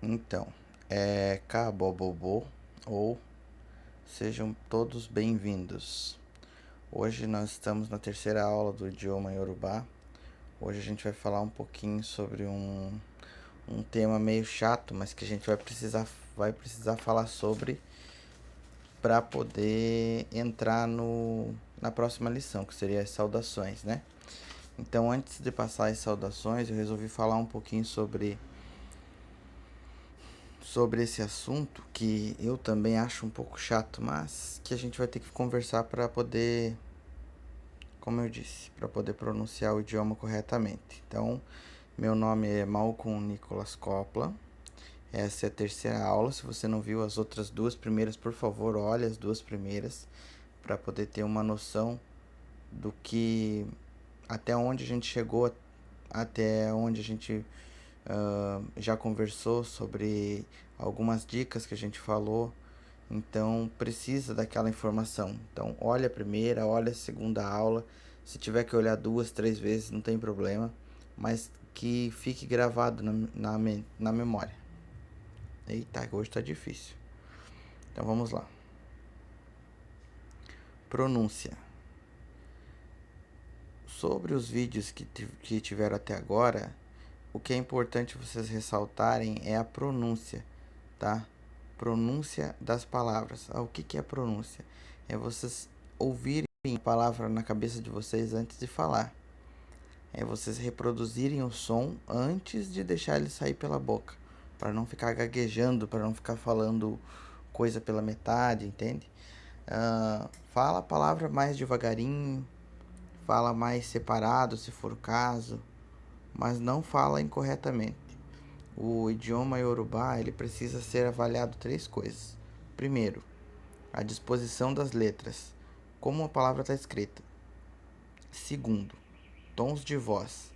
Então, Kabobobô, ou sejam todos bem-vindos. Hoje nós estamos na terceira aula do idioma Yorubá. Hoje a gente vai falar um pouquinho sobre um tema meio chato, mas que a gente vai precisar falar sobre para poder entrar na próxima lição, que seria as saudações, né? Então, antes de passar as saudações, eu resolvi falar um pouquinho sobre esse assunto que eu também acho um pouco chato, mas que a gente vai ter que conversar para poder, como eu disse, para poder pronunciar o idioma corretamente. Então, meu nome é Malcolm Nicolas Copla. Essa é a terceira aula. Se você não viu as outras duas primeiras, por favor, olhe as duas primeiras para poder ter uma noção do que até onde a gente chegou, até onde a gente já conversou sobre algumas dicas que a gente falou. Então precisa daquela informação. Então olha a primeira, olha a segunda aula. Se tiver que olhar 2, 3 vezes, não tem problema, mas que fique gravado na memória. Eita, hoje tá difícil. Então vamos lá. Pronúncia. Sobre os vídeos que tiveram até agora, o que é importante vocês ressaltarem é a pronúncia, tá? Pronúncia das palavras. O que é pronúncia? É vocês ouvirem a palavra na cabeça de vocês antes de falar. É vocês reproduzirem o som antes de deixar ele sair pela boca, para não ficar gaguejando, para não ficar falando coisa pela metade, entende? Fala a palavra mais devagarinho, fala mais separado, se for o caso, mas não fala incorretamente. O idioma Yorubá, ele precisa ser avaliado 3 coisas. Primeiro, a disposição das letras, como a palavra está escrita. Segundo, tons de voz,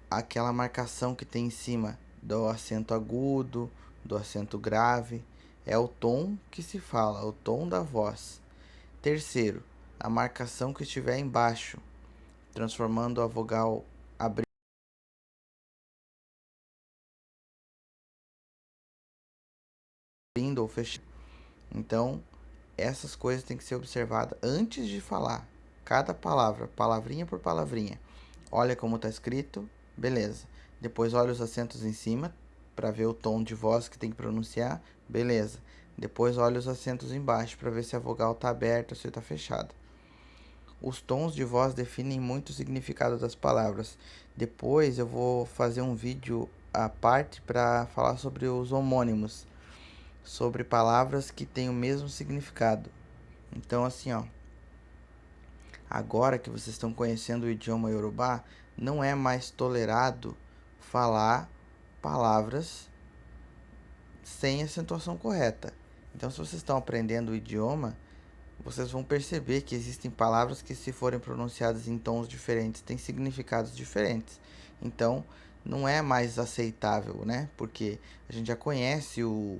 aquela marcação que tem em cima do acento agudo, do acento grave, é o tom que se fala, o tom da voz. Terceiro, a marcação que estiver embaixo, transformando a vogal abrindo ou fechando. Então, essas coisas têm que ser observadas antes de falar. Cada palavra, palavrinha por palavrinha. Olha como está escrito, beleza. Depois olha os acentos em cima para ver o tom de voz que tem que pronunciar, beleza. Depois olha os acentos embaixo para ver se a vogal está aberta ou se está fechada. Os tons de voz definem muito o significado das palavras. Depois eu vou fazer um vídeo à parte para falar sobre os homônimos, sobre palavras que têm o mesmo significado. Então, assim, ó, agora que vocês estão conhecendo o idioma Yorubá, não é mais tolerado falar palavras sem acentuação correta. Então, se vocês estão aprendendo o idioma, vocês vão perceber que existem palavras que, se forem pronunciadas em tons diferentes, têm significados diferentes. Então, não é mais aceitável, né? Porque a gente já conhece o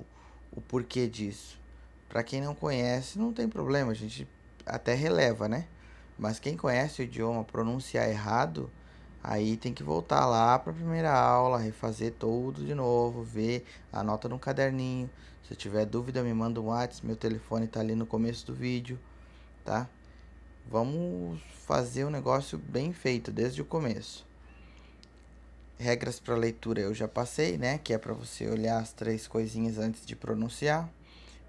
porquê disso. Para quem não conhece, não tem problema, a gente até releva, né? Mas quem conhece o idioma, pronunciar errado, aí tem que voltar lá para a primeira aula, refazer tudo de novo, ver, anota no caderninho. Se tiver dúvida, me manda um WhatsApp, meu telefone tá ali no começo do vídeo, tá? Vamos fazer o negócio bem feito desde o começo. Regras para leitura eu já passei, né? Que é para você olhar as 3 coisinhas antes de pronunciar.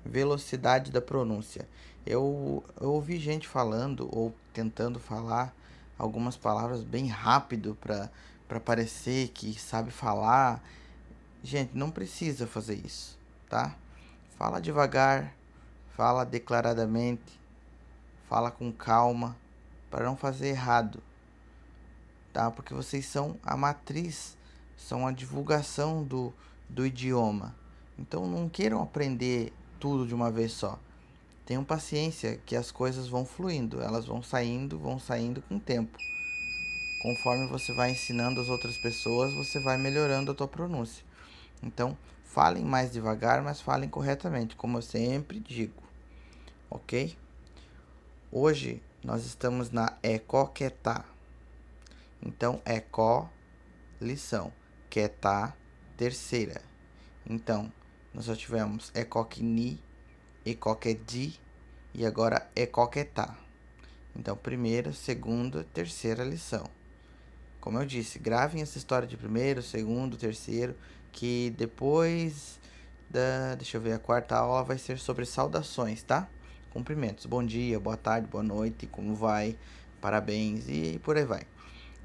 Velocidade da pronúncia. Eu ouvi gente falando ou tentando falar algumas palavras bem rápido para parecer que sabe falar. Gente, não precisa fazer isso, tá? Fala devagar, fala declaradamente, fala com calma, para não fazer errado, tá? Porque vocês são a matriz, são a divulgação do idioma. Então não queiram aprender tudo de uma vez só. Tenham paciência que as coisas vão fluindo, elas vão saindo com o tempo. Conforme você vai ensinando as outras pessoas, você vai melhorando a tua pronúncia. Então, falem mais devagar, mas falem corretamente, como eu sempre digo, ok? Hoje nós estamos na Ecoquetá. Então, Eco, lição. Quetá, terceira. Então, nós já tivemos ekoque-ni, ekoque-di e agora ekoque-tá. Então, primeira, segunda, terceira lição. Como eu disse, gravem essa história de primeiro, segundo, terceiro, que depois deixa eu ver, a quarta aula vai ser sobre saudações, tá? Cumprimentos. Bom dia, boa tarde, boa noite, como vai? Parabéns e por aí vai.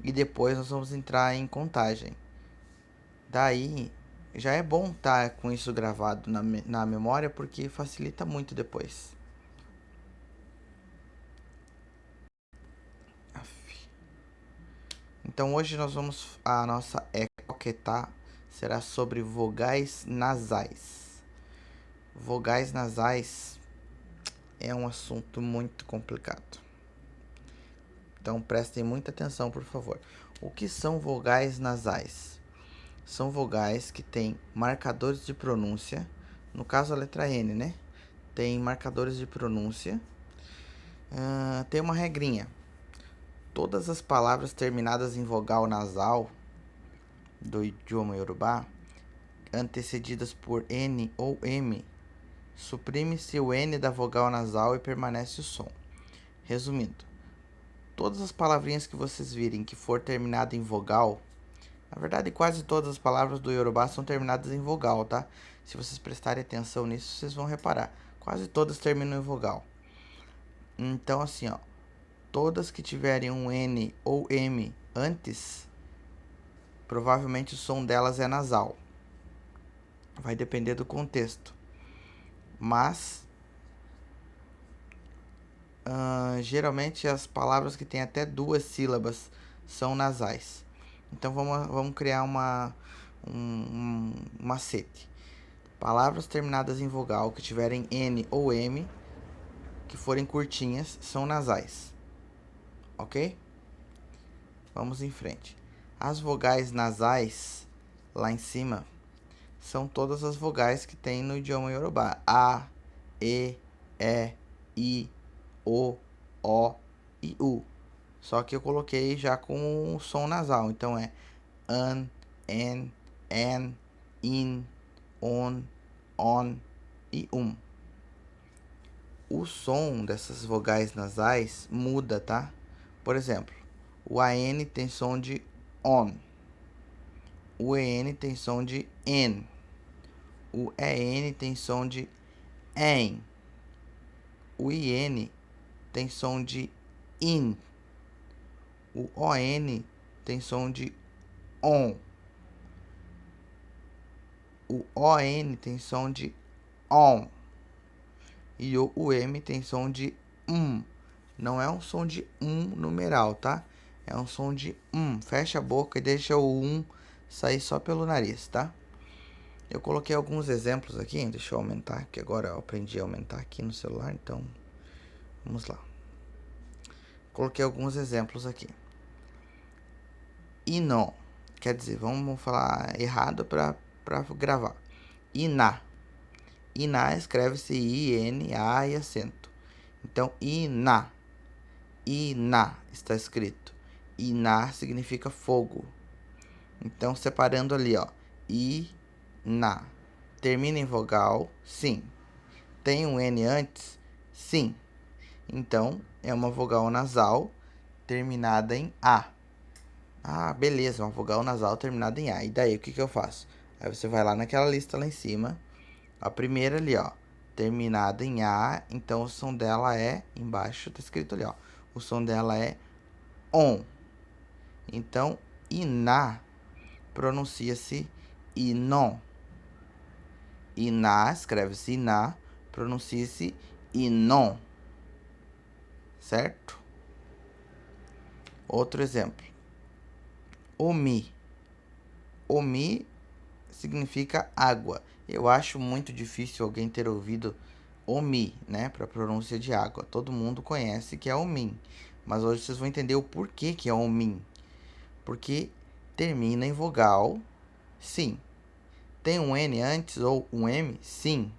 E depois nós vamos entrar em contagem. Daí já é bom estar com isso gravado na memória porque facilita muito depois. Então hoje a nossa ekoque-tá será sobre vogais nasais. Vogais nasais é um assunto muito complicado. Então prestem muita atenção, por favor. O que são vogais nasais? São vogais que têm marcadores de pronúncia. No caso, a letra N, né? Tem marcadores de pronúncia. Tem uma regrinha. Todas as palavras terminadas em vogal nasal do idioma Yorubá, antecedidas por N ou M, suprime-se o N da vogal nasal e permanece o som. Resumindo, todas as palavrinhas que vocês virem que for terminada em vogal, na verdade quase todas as palavras do Yorubá são terminadas em vogal, tá? Se vocês prestarem atenção nisso, vocês vão reparar. Quase todas terminam em vogal. Então assim, ó, todas que tiverem um N ou M antes, provavelmente o som delas é nasal. Vai depender do contexto. Mas geralmente as palavras que têm até duas sílabas são nasais. Então vamos criar um macete. Palavras terminadas em vogal que tiverem N ou M, que forem curtinhas, são nasais. Ok? Vamos em frente. As vogais nasais, lá em cima, são todas as vogais que tem no idioma Yorubá. A, E, I, O e U. Só que eu coloquei já com o som nasal. Então é an, in, on e O som dessas vogais nasais muda, tá? Por exemplo, o AN tem som de on. O EN tem som de en. O EN tem som de en. O IN tem som de in. O ON tem som de on. O ON tem som de on. E o UM tem som de Não é um som de numeral, tá? É um som de Fecha a boca e deixa o sair só pelo nariz, tá? Eu coloquei alguns exemplos aqui. Deixa eu aumentar, que agora eu aprendi a aumentar aqui no celular, então vamos lá. Coloquei alguns exemplos aqui. Ino, quer dizer, vamos falar errado para gravar. Iná. Iná escreve-se I-N-A e acento. Então, Iná. Iná está escrito. Iná significa fogo. Então, separando ali, ó. Iná. Termina em vogal? Sim. Tem um N antes? Sim. Então, é uma vogal nasal terminada em A. Ah, beleza, uma vogal nasal terminada em A. E daí, o que eu faço? Aí você vai lá naquela lista lá em cima. A primeira ali, ó, terminada em A, então o som dela é, embaixo tá escrito ali, ó, o som dela é on. Então, iná pronuncia-se inon. Iná, escreve-se iná, pronuncia-se inon. Certo? Outro exemplo. Omi. Omi significa água. Eu acho muito difícil alguém ter ouvido Omi, né, para pronúncia de água. Todo mundo conhece que é Omin, mas hoje vocês vão entender o porquê que é Omin. Porque termina em vogal, sim. Tem um N antes ou um M? Sim.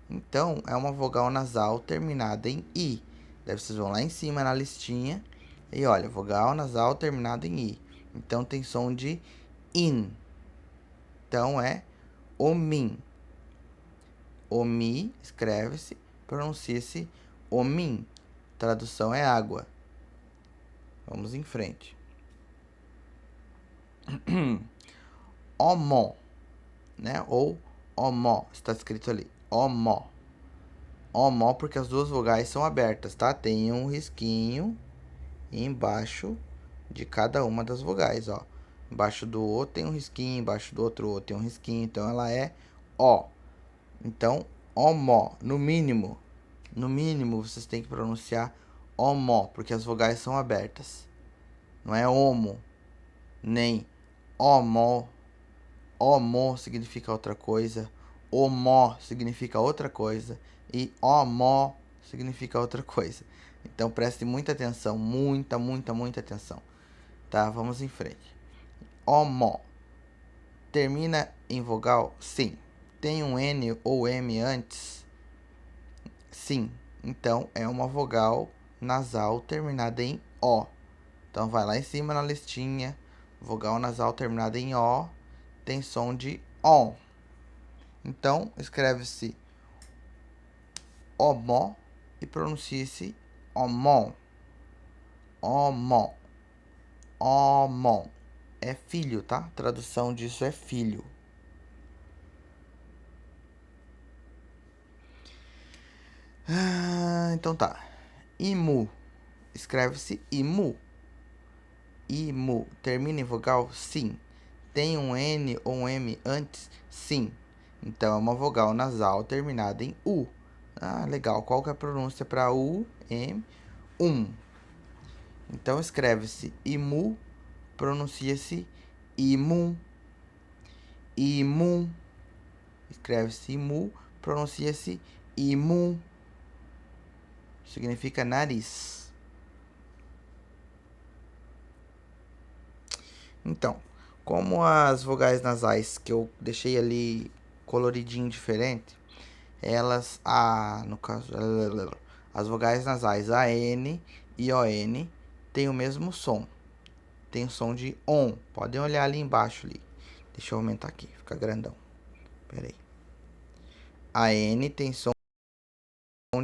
Então, é uma vogal nasal terminada em I. Daí vocês vão lá em cima na listinha e olha, vogal nasal terminada em I. Então, tem som de in. Então, é Omin. Omi escreve-se, pronuncia-se omin. Tradução é água. Vamos em frente. Omó, né? Ou omó, está escrito ali. Omó. Omó porque as duas vogais são abertas, tá? Tem um risquinho embaixo de cada uma das vogais, ó. Embaixo do O tem um risquinho, embaixo do outro O tem um risquinho, então ela é O. Então, omó, no mínimo vocês têm que pronunciar omó, porque as vogais são abertas. Não é homo, nem homó. Homó significa outra coisa, homó significa outra coisa e homó significa outra coisa. Então preste muita atenção, muita atenção. Tá? Vamos em frente. Homó. Termina em vogal? Sim. Tem um N ou M antes? Sim. Então é uma vogal nasal terminada em O. Então vai lá em cima na listinha. Vogal nasal terminada em O tem som de ON. Então escreve-se omó e pronuncia-se omon. Omon. Omon. É filho, tá? Tradução disso é filho. Então tá. Imu. Escreve-se imu. Imu. Termina em vogal? Sim. Tem um N ou um M antes? Sim. Então é uma vogal nasal terminada em U. Ah, legal. Qual que é a pronúncia para U, M? Então escreve-se imu, pronuncia-se imu. Imu. Escreve-se imu, pronuncia-se imu. Significa nariz. Então, como as vogais nasais que eu deixei ali coloridinho diferente, elas, no caso, as vogais nasais AN e ON têm o mesmo som. Tem o som de ON. Podem olhar ali embaixo ali. Deixa eu aumentar aqui, fica grandão. Pera aí. AN tem som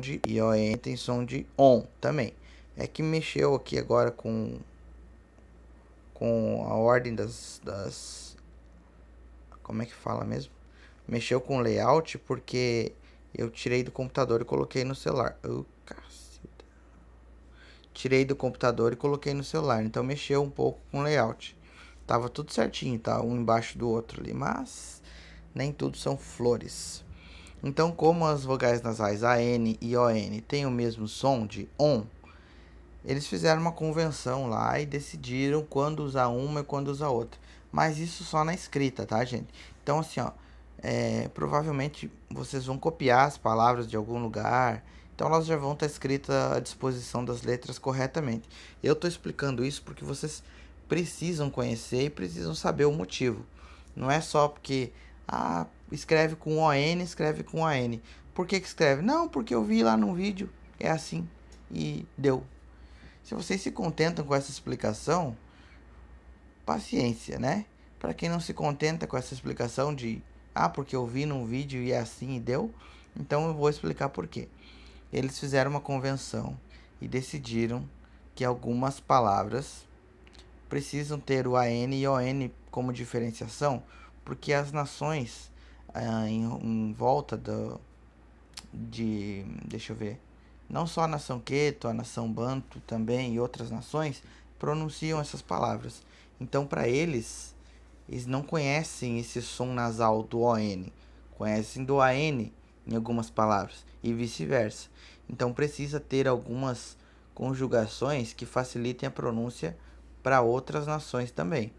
de e ON tem som de ON também. É que mexeu aqui agora com a ordem das como é que fala mesmo? Mexeu com o layout porque eu tirei do computador e coloquei no celular. Caceta. Tirei do computador e coloquei no celular, então mexeu um pouco com o layout. Tava tudo certinho, tá? Um embaixo do outro ali, mas nem tudo são flores. Então, como as vogais nasais AN e ON têm o mesmo som de ON, eles fizeram uma convenção lá e decidiram quando usar uma e quando usar outra. Mas isso só na escrita, tá, gente? Então, assim, ó, provavelmente vocês vão copiar as palavras de algum lugar, então elas já vão estar escritas à disposição das letras corretamente. Eu estou explicando isso porque vocês precisam conhecer e precisam saber o motivo. Não é só porque, escreve com ON, escreve com AN. Por que escreve? Não, porque eu vi lá no vídeo, é assim, e deu. Se vocês se contentam com essa explicação, paciência, né? Para quem não se contenta com essa explicação de porque eu vi num vídeo e é assim e deu, então eu vou explicar por quê. Eles fizeram uma convenção e decidiram que algumas palavras precisam ter o AN e ON como diferenciação, porque as nações em volta deixa eu ver, não só a nação Queto, a nação Banto também e outras nações pronunciam essas palavras. Então, para eles não conhecem esse som nasal do ON, conhecem do AN em algumas palavras e vice-versa. Então, precisa ter algumas conjugações que facilitem a pronúncia para outras nações também.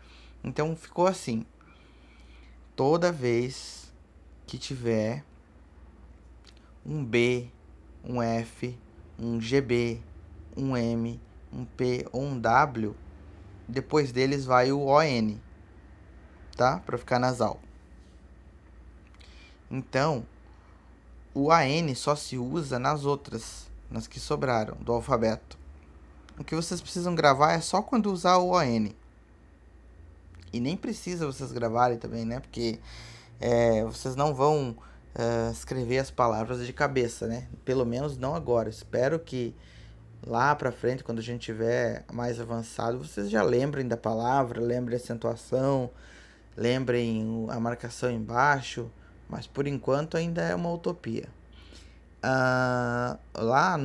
Então, ficou assim: toda vez que tiver um B, um F, um GB, um M, um P ou um W, depois deles vai o ON, tá? Para ficar nasal. Então, o AN só se usa nas outras, nas que sobraram do alfabeto. O que vocês precisam gravar é só quando usar o ON. E nem precisa vocês gravarem também, né? Porque Vocês não vão escrever as palavras de cabeça, né? Pelo menos não agora. Espero que lá pra frente, quando a gente tiver mais avançado, vocês já lembrem da palavra, lembrem a acentuação, lembrem a marcação embaixo, mas por enquanto ainda é uma utopia. Lá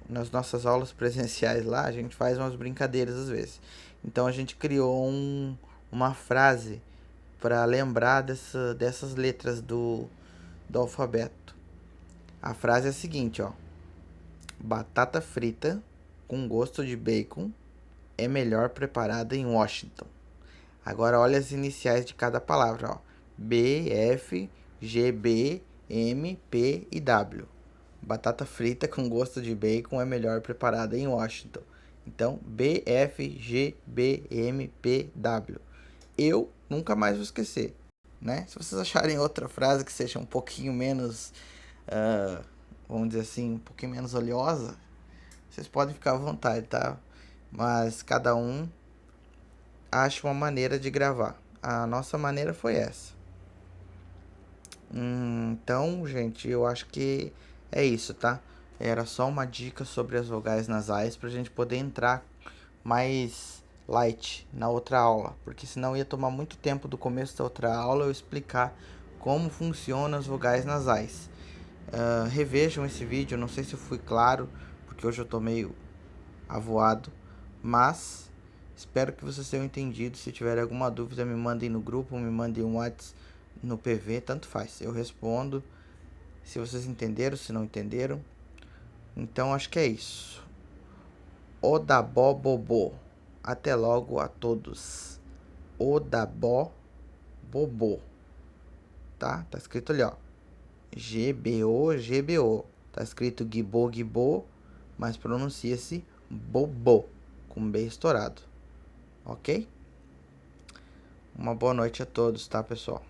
nas nossas aulas presenciais lá, a gente faz umas brincadeiras às vezes. Então a gente criou uma frase para lembrar dessas letras do alfabeto. A frase é a seguinte, ó: batata frita com gosto de bacon é melhor preparada em Washington. Agora olha as iniciais de cada palavra, ó. B, F, G, B, M, P e W. Batata frita com gosto de bacon é melhor preparada em Washington. Então, B, F, G, B, M, P, W. Eu nunca mais vou esquecer, né? Se vocês acharem outra frase que seja um pouquinho menos, uh, vamos dizer assim, um pouquinho menos oleosa, vocês podem ficar à vontade, tá? Mas cada um acha uma maneira de gravar. A nossa maneira foi essa. Então, gente, eu acho que é isso, tá? Era só uma dica sobre as vogais nasais pra gente poder entrar mais light na outra aula, porque senão ia tomar muito tempo do começo da outra aula eu explicar como funcionam as vogais nasais. Revejam esse vídeo, não sei se eu fui claro, porque hoje eu tô meio avoado, mas espero que vocês tenham entendido. Se tiverem alguma dúvida, me mandem no grupo, me mandem um WhatsApp, no PV, tanto faz. Eu respondo se vocês entenderam, se não entenderam. Então acho que é isso. Odabó bobô. Até logo a todos. Odabó bobô. Tá? Tá escrito ali, ó. GBO, GBO. Tá escrito Gibô, Gibô, mas pronuncia-se bobô, com B estourado. Ok? Uma boa noite a todos, tá, pessoal?